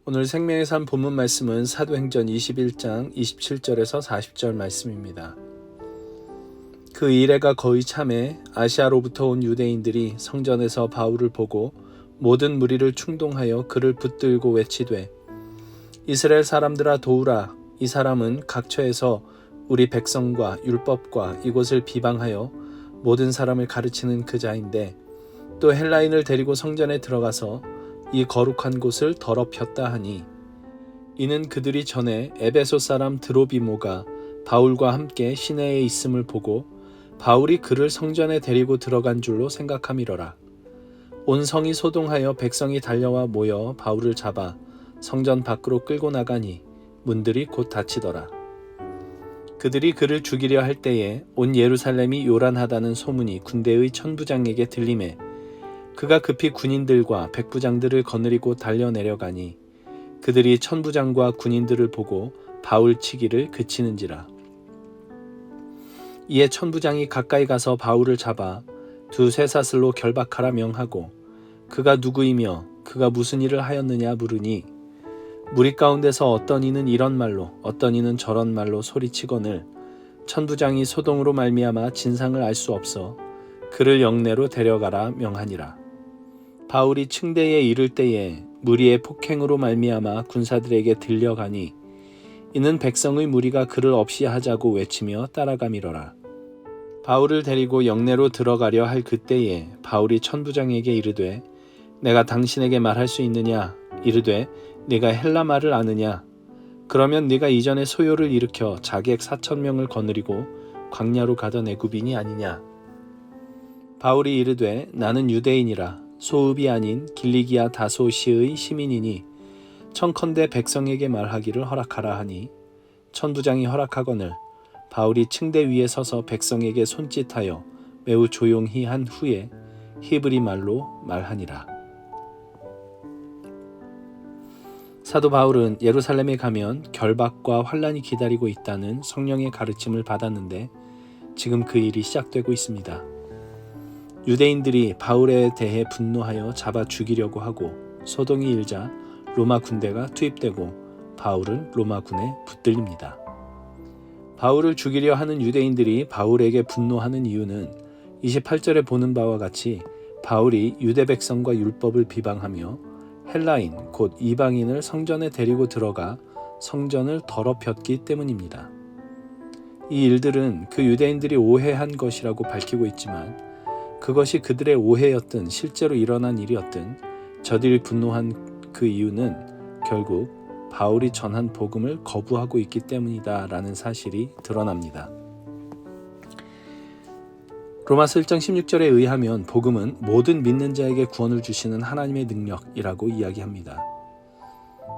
오늘 생명의 삶 본문 말씀은 사도행전 21장 27절에서 40절 말씀입니다. 그 이래가 거의 참에 아시아로부터 온 유대인들이 성전에서 바울을 보고 모든 무리를 충동하여 그를 붙들고 외치되 이스라엘 사람들아 도우라. 이 사람은 각처에서 우리 백성과 율법과 이곳을 비방하여 모든 사람을 가르치는 그 자인데 또 헬라인을 데리고 성전에 들어가서 이 거룩한 곳을 더럽혔다 하니 이는 그들이 전에 에베소 사람 드로비모가 바울과 함께 시내에 있음을 보고 바울이 그를 성전에 데리고 들어간 줄로 생각함이러라. 온 성이 소동하여 백성이 달려와 모여 바울을 잡아 성전 밖으로 끌고 나가니 문들이 곧 닫히더라. 그들이 그를 죽이려 할 때에 온 예루살렘이 요란하다는 소문이 군대의 천부장에게 들리매 그가 급히 군인들과 백부장들을 거느리고 달려내려가니 그들이 천부장과 군인들을 보고 바울 치기를 그치는지라. 이에 천부장이 가까이 가서 바울을 잡아 두 쇠사슬로 결박하라 명하고 그가 누구이며 그가 무슨 일을 하였느냐 물으니 무리 가운데서 어떤 이는 이런 말로 어떤 이는 저런 말로 소리치거늘 천부장이 소동으로 말미암아 진상을 알 수 없어 그를 영내로 데려가라 명하니라. 바울이 층대에 이를 때에 무리의 폭행으로 말미암아 군사들에게 들려가니 이는 백성의 무리가 그를 없이 하자고 외치며 따라가미러라. 바울을 데리고 영내로 들어가려 할 그때에 바울이 천부장에게 이르되 내가 당신에게 말할 수 있느냐 이르되 네가 헬라 말을 아느냐 그러면 네가 이전에 소요를 일으켜 자객 4,000명을 거느리고 광야로 가던 애굽인이 아니냐. 바울이 이르되 나는 유대인이라 소읍이 아닌 길리기아 다소시의 시민이니 청컨대 백성에게 말하기를 허락하라 하니 천부장이 허락하거늘 바울이 층대 위에 서서 백성에게 손짓하여 매우 조용히 한 후에 히브리 말로 말하니라. 사도 바울은 예루살렘에 가면 결박과 환란이 기다리고 있다는 성령의 가르침을 받았는데 지금 그 일이 시작되고 있습니다. 유대인들이 바울에 대해 분노하여 잡아 죽이려고 하고 소동이 일자 로마 군대가 투입되고 바울은 로마군에 붙들립니다. 바울을 죽이려 하는 유대인들이 바울에게 분노하는 이유는 28절에 보는 바와 같이 바울이 유대 백성과 율법을 비방하며 헬라인 곧 이방인을 성전에 데리고 들어가 성전을 더럽혔기 때문입니다. 이 일들은 그 유대인들이 오해한 것이라고 밝히고 있지만 그것이 그들의 오해였든 실제로 일어난 일이었든 저들이 분노한 그 이유는 결국 바울이 전한 복음을 거부하고 있기 때문이다 라는 사실이 드러납니다. 로마서 1장 16절에 의하면 복음은 모든 믿는 자에게 구원을 주시는 하나님의 능력이라고 이야기합니다.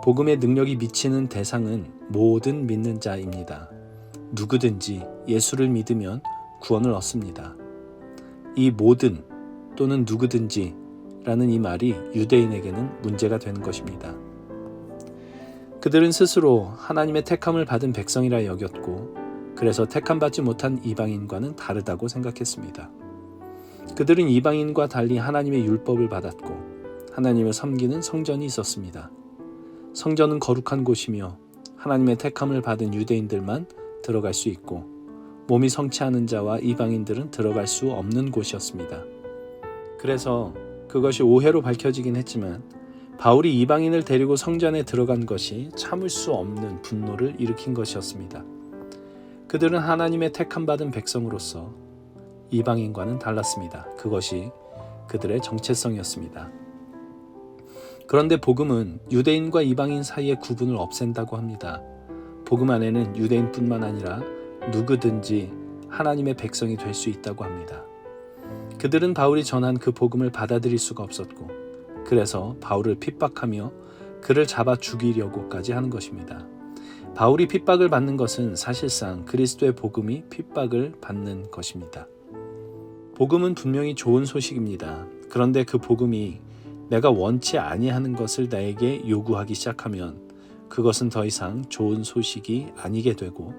복음의 능력이 미치는 대상은 모든 믿는 자입니다. 누구든지 예수를 믿으면 구원을 얻습니다. 이 모든 또는 누구든지 라는 이 말이 유대인에게는 문제가 되는 것입니다. 그들은 스스로 하나님의 택함을 받은 백성이라 여겼고 그래서 택함받지 못한 이방인과는 다르다고 생각했습니다. 그들은 이방인과 달리 하나님의 율법을 받았고 하나님을 섬기는 성전이 있었습니다. 성전은 거룩한 곳이며 하나님의 택함을 받은 유대인들만 들어갈 수 있고 몸이 성취하는 자와 이방인들은 들어갈 수 없는 곳이었습니다. 그래서 그것이 오해로 밝혀지긴 했지만 바울이 이방인을 데리고 성전에 들어간 것이 참을 수 없는 분노를 일으킨 것이었습니다. 그들은 하나님의 택함받은 백성으로서 이방인과는 달랐습니다. 그것이 그들의 정체성이었습니다. 그런데 복음은 유대인과 이방인 사이의 구분을 없앤다고 합니다. 복음 안에는 유대인뿐만 아니라 누구든지 하나님의 백성이 될 수 있다고 합니다. 그들은 바울이 전한 그 복음을 받아들일 수가 없었고 그래서 바울을 핍박하며 그를 잡아 죽이려고까지 하는 것입니다. 바울이 핍박을 받는 것은 사실상 그리스도의 복음이 핍박을 받는 것입니다. 복음은 분명히 좋은 소식입니다. 그런데 그 복음이 내가 원치 아니하는 것을 나에게 요구하기 시작하면 그것은 더 이상 좋은 소식이 아니게 되고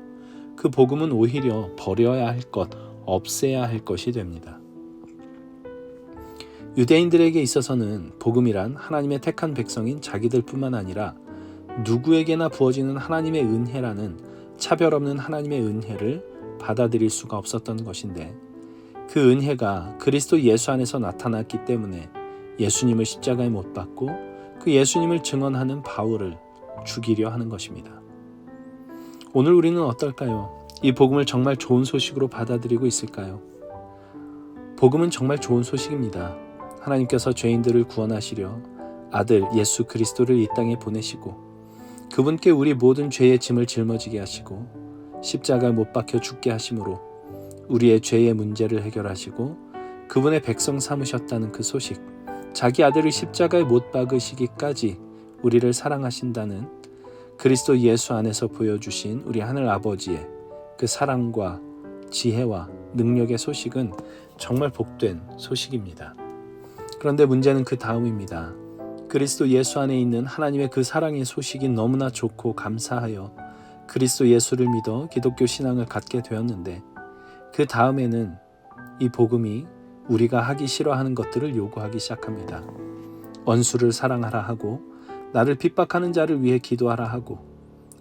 그 복음은 오히려 버려야 할 것, 없애야 할 것이 됩니다. 유대인들에게 있어서는 복음이란 하나님의 택한 백성인 자기들뿐만 아니라 누구에게나 부어지는 하나님의 은혜라는 차별 없는 하나님의 은혜를 받아들일 수가 없었던 것인데, 그 은혜가 그리스도 예수 안에서 나타났기 때문에 예수님을 십자가에 못 박고 그 예수님을 증언하는 바울을 죽이려 하는 것입니다. 오늘 우리는 어떨까요? 이 복음을 정말 좋은 소식으로 받아들이고 있을까요? 복음은 정말 좋은 소식입니다. 하나님께서 죄인들을 구원하시려 아들 예수 그리스도를 이 땅에 보내시고 그분께 우리 모든 죄의 짐을 짊어지게 하시고 십자가에 못 박혀 죽게 하심으로 우리의 죄의 문제를 해결하시고 그분의 백성 삼으셨다는 그 소식, 자기 아들을 십자가에 못 박으시기까지 우리를 사랑하신다는 그리스도 예수 안에서 보여주신 우리 하늘 아버지의 그 사랑과 지혜와 능력의 소식은 정말 복된 소식입니다. 그런데 문제는 그 다음입니다. 그리스도 예수 안에 있는 하나님의 그 사랑의 소식이 너무나 좋고 감사하여 그리스도 예수를 믿어 기독교 신앙을 갖게 되었는데, 그 다음에는 이 복음이 우리가 하기 싫어하는 것들을 요구하기 시작합니다. 원수를 사랑하라 하고, 나를 핍박하는 자를 위해 기도하라 하고,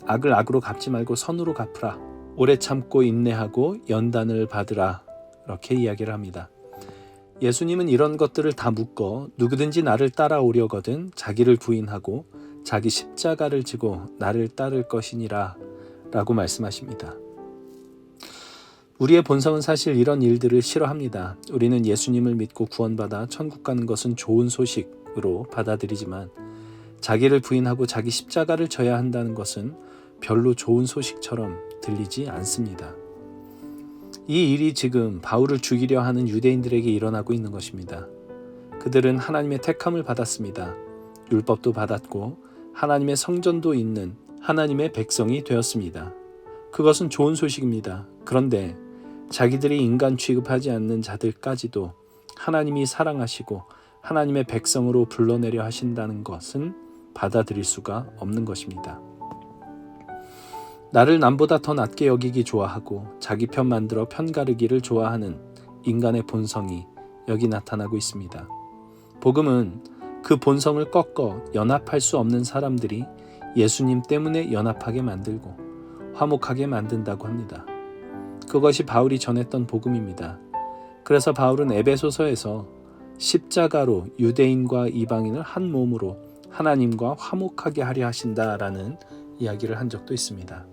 악을 악으로 갚지 말고 선으로 갚으라, 오래 참고 인내하고 연단을 받으라, 이렇게 이야기를 합니다. 예수님은 이런 것들을 다 묶어 누구든지 나를 따라오려거든 자기를 부인하고 자기 십자가를 지고 나를 따를 것이니라 라고 말씀하십니다. 우리의 본성은 사실 이런 일들을 싫어합니다. 우리는 예수님을 믿고 구원받아 천국 가는 것은 좋은 소식으로 받아들이지만, 자기를 부인하고 자기 십자가를 져야 한다는 것은 별로 좋은 소식처럼 들리지 않습니다. 이 일이 지금 바울을 죽이려 하는 유대인들에게 일어나고 있는 것입니다. 그들은 하나님의 택함을 받았습니다. 율법도 받았고 하나님의 성전도 있는 하나님의 백성이 되었습니다. 그것은 좋은 소식입니다. 그런데 자기들이 인간 취급하지 않는 자들까지도 하나님이 사랑하시고 하나님의 백성으로 불러내려 하신다는 것은 받아들일 수가 없는 것입니다. 나를 남보다 더 낮게 여기기 좋아하고 자기 편 만들어 편가르기를 좋아하는 인간의 본성이 여기 나타나고 있습니다. 복음은 그 본성을 꺾어 연합할 수 없는 사람들이 예수님 때문에 연합하게 만들고 화목하게 만든다고 합니다. 그것이 바울이 전했던 복음입니다. 그래서 바울은 에베소서에서 십자가로 유대인과 이방인을 한 몸으로 하나님과 화목하게 하려 하신다라는 이야기를 한 적도 있습니다.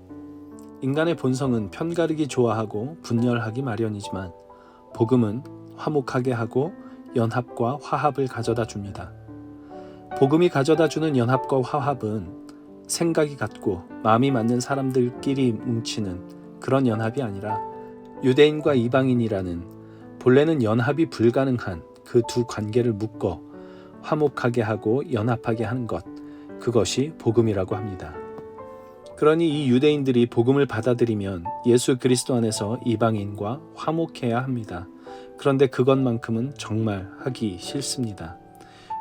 인간의 본성은 편가르기 좋아하고 분열하기 마련이지만 복음은 화목하게 하고 연합과 화합을 가져다 줍니다. 복음이 가져다 주는 연합과 화합은 생각이 같고 마음이 맞는 사람들끼리 뭉치는 그런 연합이 아니라 유대인과 이방인이라는 본래는 연합이 불가능한 그 두 관계를 묶어 화목하게 하고 연합하게 하는 것, 그것이 복음이라고 합니다. 그러니 이 유대인들이 복음을 받아들이면 예수 그리스도 안에서 이방인과 화목해야 합니다. 그런데 그것만큼은 정말 하기 싫습니다.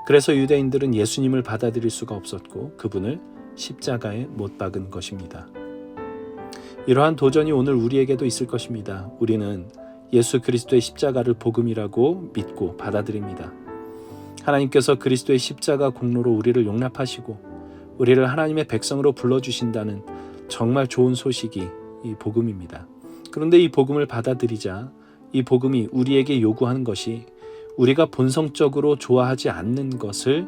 그래서 유대인들은 예수님을 받아들일 수가 없었고 그분을 십자가에 못 박은 것입니다. 이러한 도전이 오늘 우리에게도 있을 것입니다. 우리는 예수 그리스도의 십자가를 복음이라고 믿고 받아들입니다. 하나님께서 그리스도의 십자가 공로로 우리를 용납하시고 우리를 하나님의 백성으로 불러주신다는 정말 좋은 소식이 이 복음입니다. 그런데 이 복음을 받아들이자 이 복음이 우리에게 요구하는 것이 우리가 본성적으로 좋아하지 않는 것을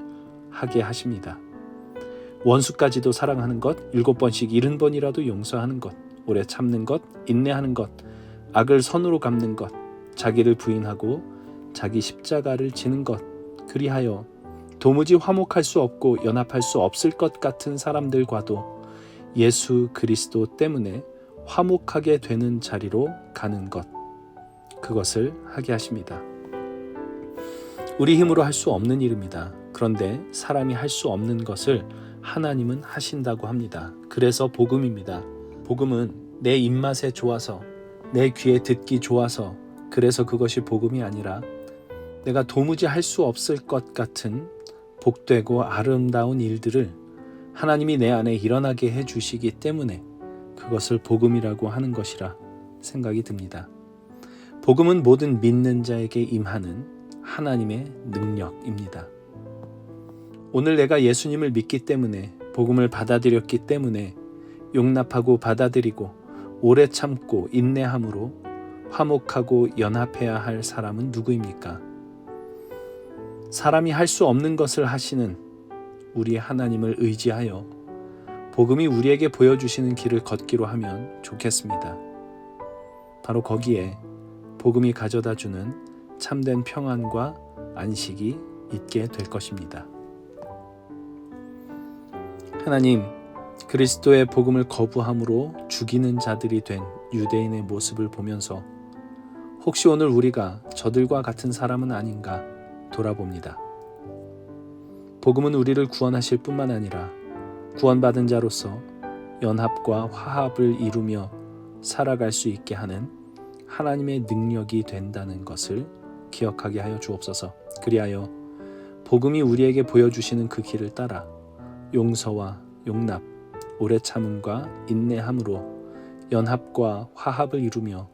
하게 하십니다. 원수까지도 사랑하는 것, 7번씩 70번이라도 용서하는 것, 오래 참는 것, 인내하는 것, 악을 선으로 갚는 것, 자기를 부인하고 자기 십자가를 지는 것, 그리하여 도무지 화목할 수 없고 연합할 수 없을 것 같은 사람들과도 예수 그리스도 때문에 화목하게 되는 자리로 가는 것, 그것을 하게 하십니다. 우리 힘으로 할 수 없는 일입니다. 그런데 사람이 할 수 없는 것을 하나님은 하신다고 합니다. 그래서 복음입니다. 복음은 내 입맛에 좋아서, 내 귀에 듣기 좋아서 그래서 그것이 복음이 아니라 내가 도무지 할 수 없을 것 같은 복되고 아름다운 일들을 하나님이 내 안에 일어나게 해주시기 때문에 그것을 복음이라고 하는 것이라 생각이 듭니다. 복음은 모든 믿는 자에게 임하는 하나님의 능력입니다. 오늘 내가 예수님을 믿기 때문에 복음을 받아들였기 때문에 용납하고 받아들이고 오래 참고 인내함으로 화목하고 연합해야 할 사람은 누구입니까? 사람이 할 수 없는 것을 하시는 우리 하나님을 의지하여 복음이 우리에게 보여주시는 길을 걷기로 하면 좋겠습니다. 바로 거기에 복음이 가져다주는 참된 평안과 안식이 있게 될 것입니다. 하나님, 그리스도의 복음을 거부함으로 죽이는 자들이 된 유대인의 모습을 보면서 혹시 오늘 우리가 저들과 같은 사람은 아닌가 돌아봅니다. 복음은 우리를 구원하실 뿐만 아니라 구원받은 자로서 연합과 화합을 이루며 살아갈 수 있게 하는 하나님의 능력이 된다는 것을 기억하게 하여 주옵소서. 그리하여 복음이 우리에게 보여주시는 그 길을 따라 용서와 용납, 오래 참음과 인내함으로 연합과 화합을 이루며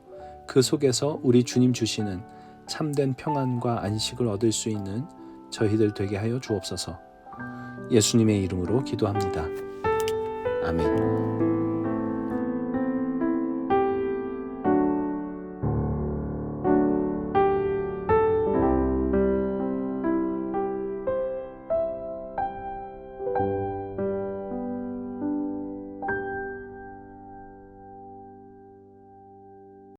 그 속에서 우리 주님 주시는 참된 평안과 안식을 얻을 수 있는 저희들 되게 하여 주옵소서. 예수님의 이름으로 기도합니다. 아멘.